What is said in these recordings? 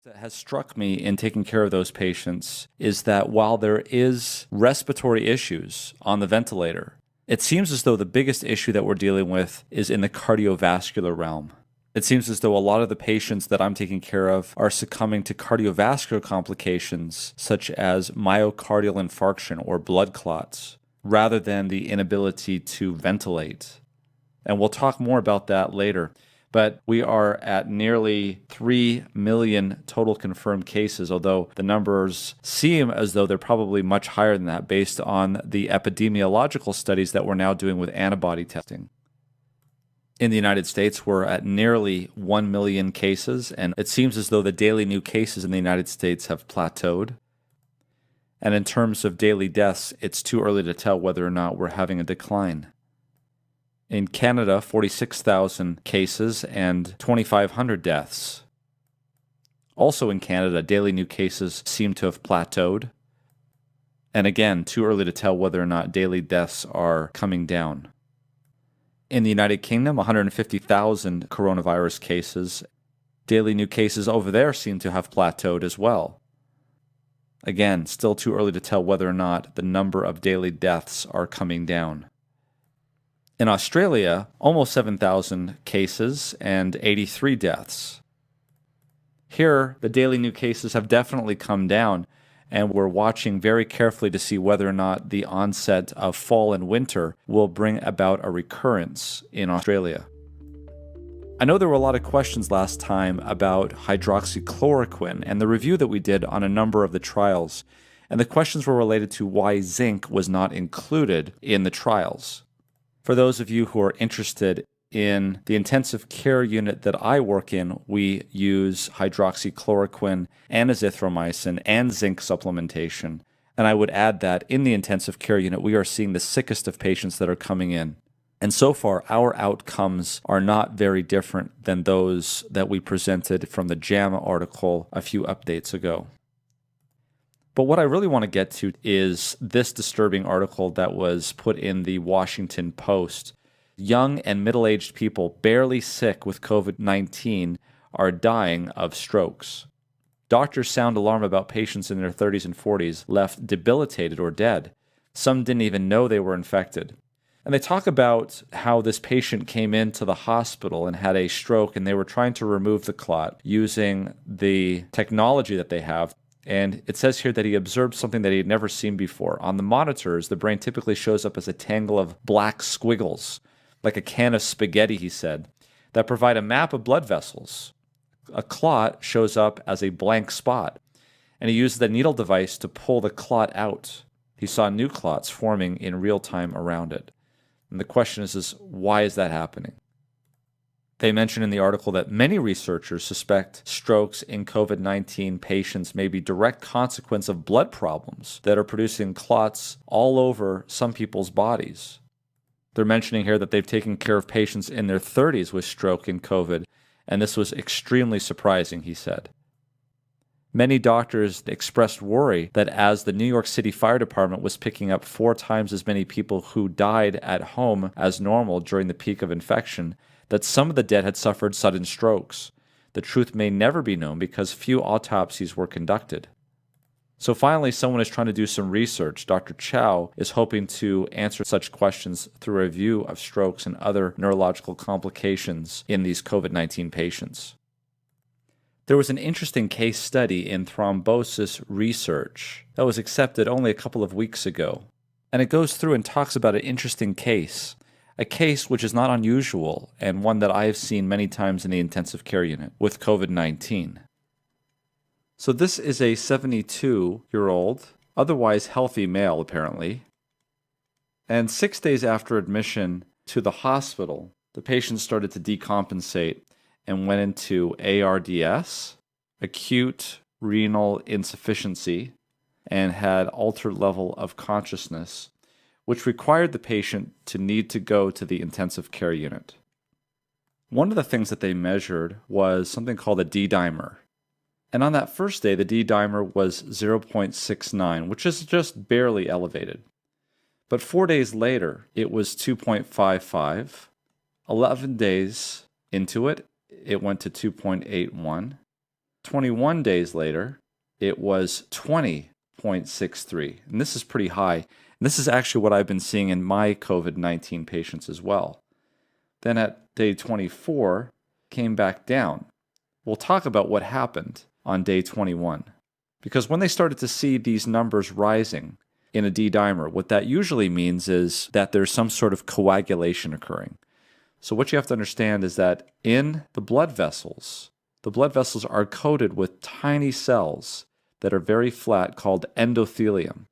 That has struck me in taking care of those patients is that while there is respiratory issues on the ventilator, it seems as though the biggest issue that we're dealing with is in the cardiovascular realm. It seems as though a lot of the patients that I'm taking care of are succumbing to cardiovascular complications such as myocardial infarction or blood clots, rather than the inability to ventilate. And we'll talk more about that later. But we are at nearly 3 million total confirmed cases, although the numbers seem as though they're probably much higher than that based on the epidemiological studies that we're now doing with antibody testing. In the United States, we're at nearly 1 million cases, and it seems as though the daily new cases in the United States have plateaued. And in terms of daily deaths, it's too early to tell whether or not we're having a decline. In Canada, 46,000 cases and 2,500 deaths. Also in Canada, daily new cases seem to have plateaued. And again, too early to tell whether or not daily deaths are coming down. In the United Kingdom, 150,000 coronavirus cases. Daily new cases over there seem to have plateaued as well. Again, still too early to tell whether or not the number of daily deaths are coming down. In Australia, almost 7,000 cases and 83 deaths. Here, the daily new cases have definitely come down, and we're watching very carefully to see whether or not the onset of fall and winter will bring about a recurrence in Australia. I know there were a lot of questions last time about hydroxychloroquine and the review that we did on a number of the trials, and the questions were related to why zinc was not included in the trials. For those of you who are interested in the intensive care unit that I work in, we use hydroxychloroquine and azithromycin and zinc supplementation. And I would add that in the intensive care unit, we are seeing the sickest of patients that are coming in. And so far, our outcomes are not very different than those that we presented from the JAMA article a few updates ago. But what I really want to get to is this disturbing article that was put in the Washington Post. Young and middle-aged people barely sick with COVID-19 are dying of strokes. Doctors sound alarm about patients in their 30s and 40s left debilitated or dead. Some didn't even know they were infected. And they talk about how this patient came into the hospital and had a stroke, and they were trying to remove the clot using the technology that they have. And it says here that he observed something that he had never seen before. On the monitors, the brain typically shows up as a tangle of black squiggles, like a can of spaghetti, he said, that provide a map of blood vessels. A clot shows up as a blank spot, and he used the needle device to pull the clot out. He saw new clots forming in real time around it. And the question is why is that happening? They mention in the article that many researchers suspect strokes in COVID-19 patients may be direct consequence of blood problems that are producing clots all over some people's bodies. They're mentioning here that they've taken care of patients in their 30s with stroke and COVID, and this was extremely surprising, he said. Many doctors expressed worry that as the New York City Fire Department was picking up 4 times as many people who died at home as normal during the peak of infection, that some of the dead had suffered sudden strokes. The truth may never be known because few autopsies were conducted. So finally, someone is trying to do some research. Dr. Chow is hoping to answer such questions through a review of strokes and other neurological complications in these COVID-19 patients. There was an interesting case study in thrombosis research that was accepted only a couple of weeks ago. And it goes through and talks about an interesting case. A case which is not unusual and one that I have seen many times in the intensive care unit with COVID-19. So this is a 72-year-old, otherwise healthy male apparently. And 6 days after admission to the hospital, the patient started to decompensate and went into ARDS, acute renal insufficiency, and had altered level of consciousness, which required the patient to need to go to the intensive care unit. One of the things that they measured was something called a D-dimer. And on that first day, the D-dimer was 0.69, which is just barely elevated. But 4 days later, it was 2.55. 11 days into it, it went to 2.81. 21 days later, it was 20.63. And this is pretty high. And this is actually what I've been seeing in my COVID-19 patients as well. Then at day 24, came back down. We'll talk about what happened on day 21. Because when they started to see these numbers rising in a D-dimer, what that usually means is that there's some sort of coagulation occurring. So what you have to understand is that in the blood vessels are coated with tiny cells that are very flat called endothelium.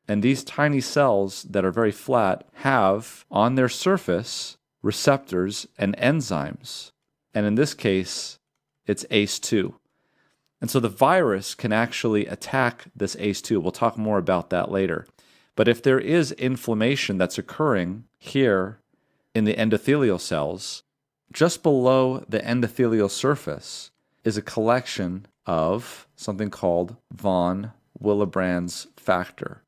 And these tiny cells that are very flat have on their surface receptors and enzymes. And in this case, it's ACE2. And so the virus can actually attack this ACE2. We'll talk more about that later. But if there is inflammation that's occurring here in the endothelial cells, just below the endothelial surface is a collection of something called von Willebrand's factor.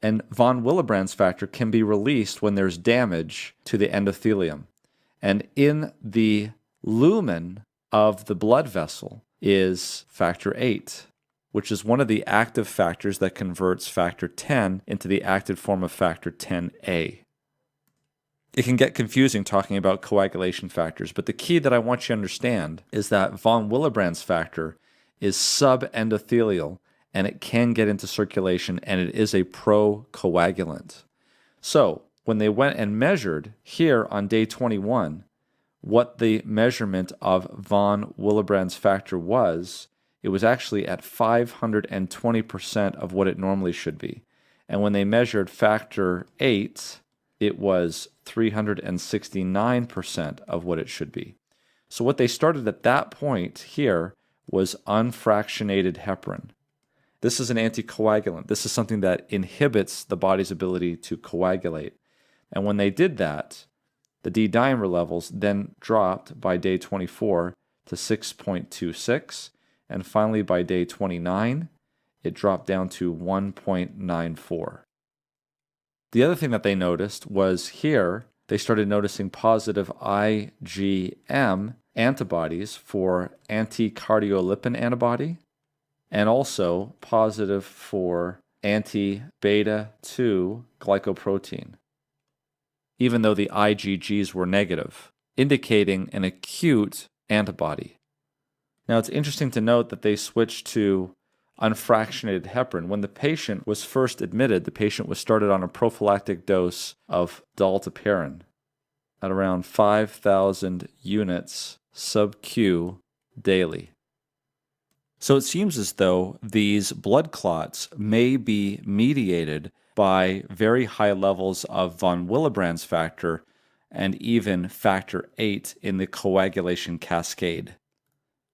And von Willebrand's factor can be released when there's damage to the endothelium. And in the lumen of the blood vessel is factor 8, which is one of the active factors that converts factor 10 into the active form of factor 10A. It can get confusing talking about coagulation factors, but the key that I want you to understand is that von Willebrand's factor is subendothelial, and it can get into circulation, and it is a procoagulant. So when they went and measured here on day 21 what the measurement of von Willebrand's factor was, it was actually at 520% of what it normally should be. And when they measured factor 8, it was 369% of what it should be. So what they started at that point here was unfractionated heparin. This is an anticoagulant. This is something that inhibits the body's ability to coagulate. And when they did that, the D-dimer levels then dropped by day 24 to 6.26, and finally by day 29, it dropped down to 1.94. The other thing that they noticed was here, they started noticing positive IgM antibodies for anti-cardiolipin antibody, and also positive for anti-beta 2 glycoprotein, even though the IgGs were negative, indicating an acute antibody. Now, it's interesting to note that they switched to unfractionated heparin. When the patient was first admitted, the patient was started on a prophylactic dose of dalteparin at around 5,000 units sub-Q daily. So it seems as though these blood clots may be mediated by very high levels of von Willebrand's factor and even factor 8 in the coagulation cascade.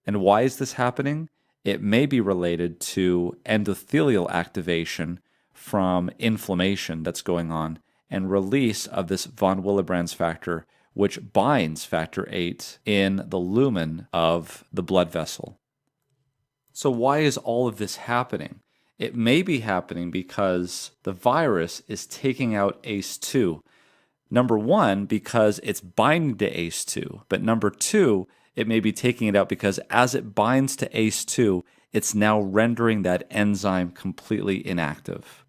And why is this happening? It may be related to endothelial activation from inflammation that's going on and release of this von Willebrand's factor, which binds factor 8 in the lumen of the blood vessel. So why is all of this happening? It may be happening because the virus is taking out ACE2. Number one, because it's binding to ACE2. But number two, it may be taking it out because as it binds to ACE2, it's now rendering that enzyme completely inactive.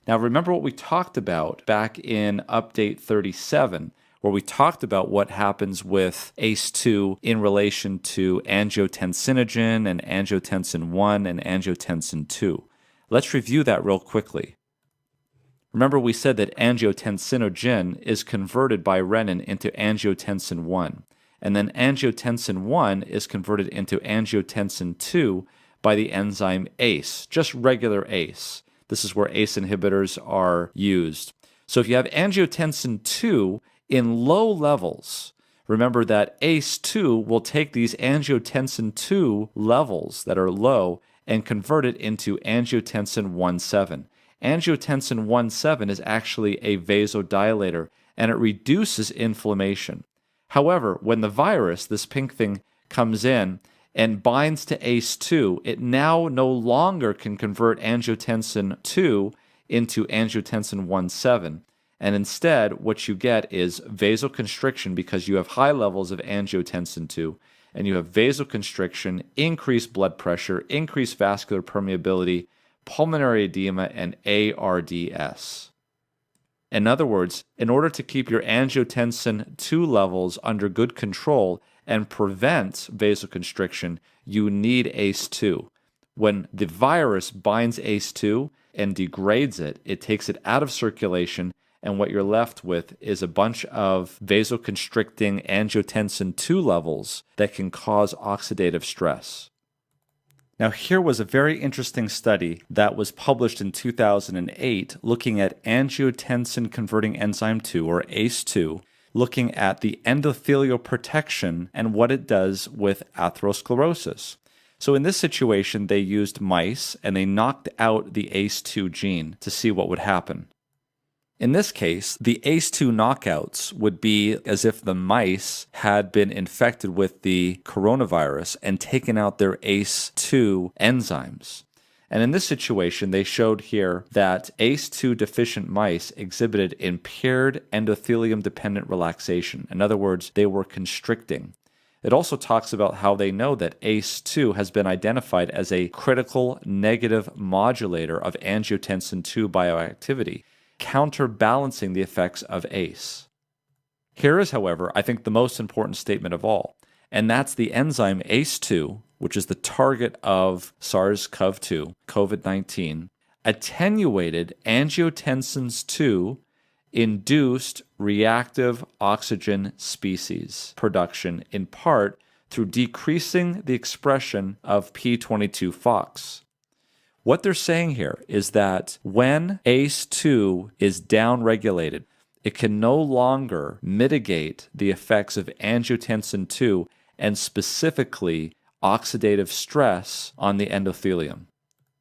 Now remember what we talked about back in update 37, where we talked about what happens with ACE2 in relation to angiotensinogen and angiotensin 1 and angiotensin 2. Let's review that real quickly. Remember we said that angiotensinogen is converted by renin into angiotensin 1, and then angiotensin 1 is converted into angiotensin 2 by the enzyme ACE, just regular ACE. This is where ACE inhibitors are used. So if you have angiotensin 2 in low levels, remember that ACE2 will take these angiotensin 2 levels that are low and convert it into angiotensin 1,7. Angiotensin 1,7 is actually a vasodilator, and it reduces inflammation. However, when the virus, this pink thing, comes in and binds to ACE2, it now no longer can convert angiotensin 2 into angiotensin 1,7. And instead, what you get is vasoconstriction because you have high levels of angiotensin 2, and you have vasoconstriction, increased blood pressure, increased vascular permeability, pulmonary edema, and ARDS. In other words, in order to keep your angiotensin II levels under good control and prevent vasoconstriction, you need ACE2. When the virus binds ACE2 and degrades it, it takes it out of circulation, and what you're left with is a bunch of vasoconstricting angiotensin II levels that can cause oxidative stress. Now, here was a very interesting study that was published in 2008 looking at angiotensin converting enzyme 2, or ACE2, looking at the endothelial protection and what it does with atherosclerosis. So in this situation, they used mice and they knocked out the ACE2 gene to see what would happen. In this case, the ACE2 knockouts would be as if the mice had been infected with the coronavirus and taken out their ACE2 enzymes. And in this situation, they showed here that ACE2 deficient mice exhibited impaired endothelium-dependent relaxation. In other words, they were constricting. It also talks about how they know that ACE2 has been identified as a critical negative modulator of angiotensin II bioactivity, counterbalancing the effects of ACE. Here is, however, I think the most important statement of all, and that's the enzyme ACE2, which is the target of SARS-CoV-2, COVID-19, attenuated angiotensin II induced reactive oxygen species production in part through decreasing the expression of P22-FOX. What they're saying here is that when ACE2 is downregulated, it can no longer mitigate the effects of angiotensin II and specifically oxidative stress on the endothelium.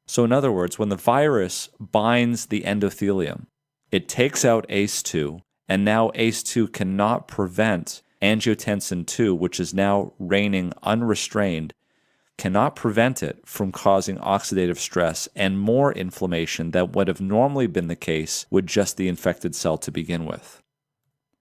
So in other words, when the virus binds the endothelium, it takes out ACE2, and now ACE2 cannot prevent angiotensin II, which is now reigning unrestrained, cannot prevent it from causing oxidative stress and more inflammation than would have normally been the case with just the infected cell to begin with.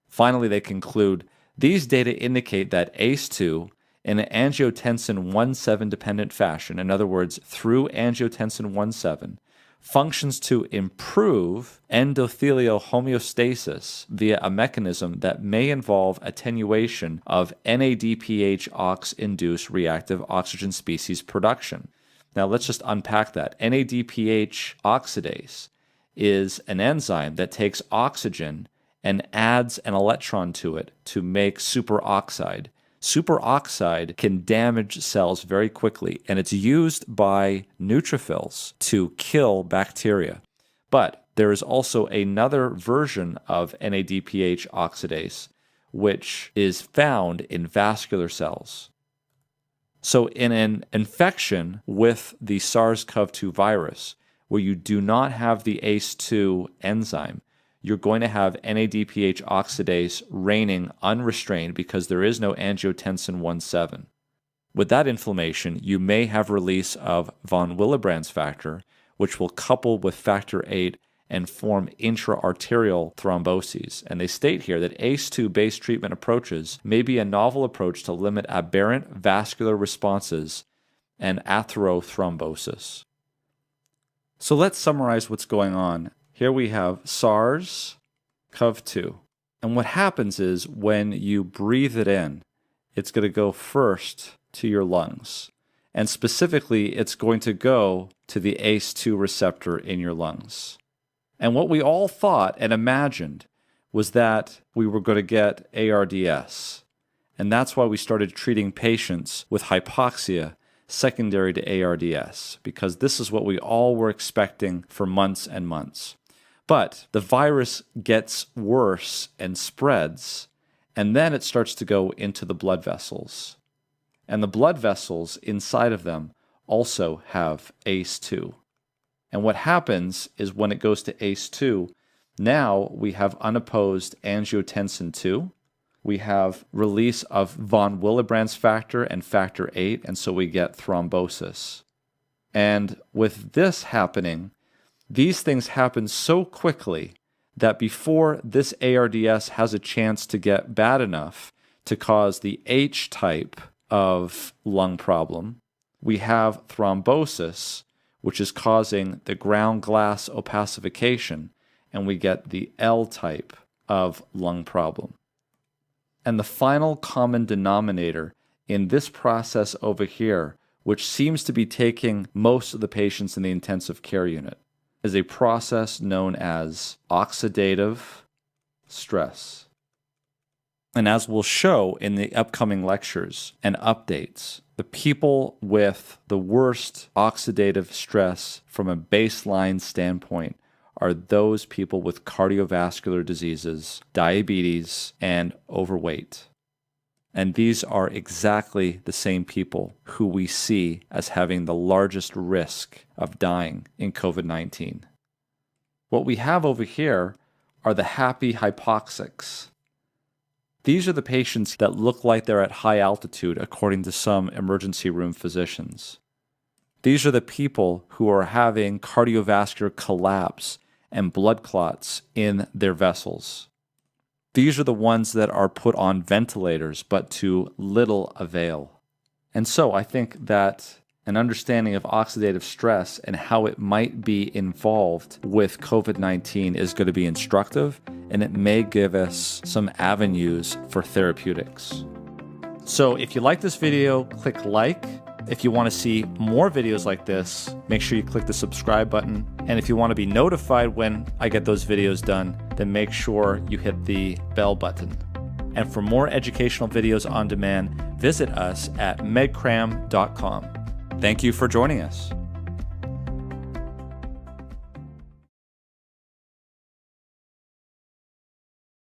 Finally, they conclude, these data indicate that ACE2, in an angiotensin 1,7 dependent fashion, in other words, through angiotensin 1,7, functions to improve endothelial homeostasis via a mechanism that may involve attenuation of NADPH-OX-induced reactive oxygen species production. Now let's just unpack that. NADPH oxidase is an enzyme that takes oxygen and adds an electron to it to make superoxide. Superoxide can damage cells very quickly, and it's used by neutrophils to kill bacteria. But there is also another version of NADPH oxidase, which is found in vascular cells. So in an infection with the SARS-CoV-2 virus, where you do not have the ACE2 enzyme, you're going to have NADPH oxidase reigning unrestrained because there is no angiotensin 1,7. With that inflammation, you may have release of von Willebrand's factor, which will couple with factor VIII and form intra-arterial thromboses. And they state here that ACE2-based treatment approaches may be a novel approach to limit aberrant vascular responses and atherothrombosis. So let's summarize what's going on. Here we have SARS-CoV-2. And what happens is when you breathe it in, it's going to go first to your lungs. And specifically, it's going to go to the ACE2 receptor in your lungs. And what we all thought and imagined was that we were going to get ARDS. And that's why we started treating patients with hypoxia secondary to ARDS, because this is what we all were expecting for months and months. But the virus gets worse and spreads, and then it starts to go into the blood vessels. And the blood vessels inside of them also have ACE2. And what happens is when it goes to ACE2, now we have unopposed angiotensin II. We have release of von Willebrand's factor and factor VIII, and so we get thrombosis. And with this happening, these things happen so quickly that before this ARDS has a chance to get bad enough to cause the H-type of lung problem. We have thrombosis, which is causing the ground glass opacification, and we get the L type of lung problem. And the final common denominator in this process over here, which seems to be taking most of the patients in the intensive care unit, is a process known as oxidative stress. And as we'll show in the upcoming lectures and updates, the people with the worst oxidative stress from a baseline standpoint are those people with cardiovascular diseases, diabetes, and overweight. And these are exactly the same people who we see as having the largest risk of dying in COVID-19. What we have over here are the happy hypoxics. These are the patients that look like they're at high altitude, according to some emergency room physicians. These are the people who are having cardiovascular collapse and blood clots in their vessels. These are the ones that are put on ventilators, but to little avail. And so I think that an understanding of oxidative stress and how it might be involved with COVID-19 is going to be instructive, and it may give us some avenues for therapeutics. So if you like this video, click like. If you want to see more videos like this, make sure you click the subscribe button. And if you want to be notified when I get those videos done, then make sure you hit the bell button. And for more educational videos on demand, visit us at medcram.com. Thank you for joining us.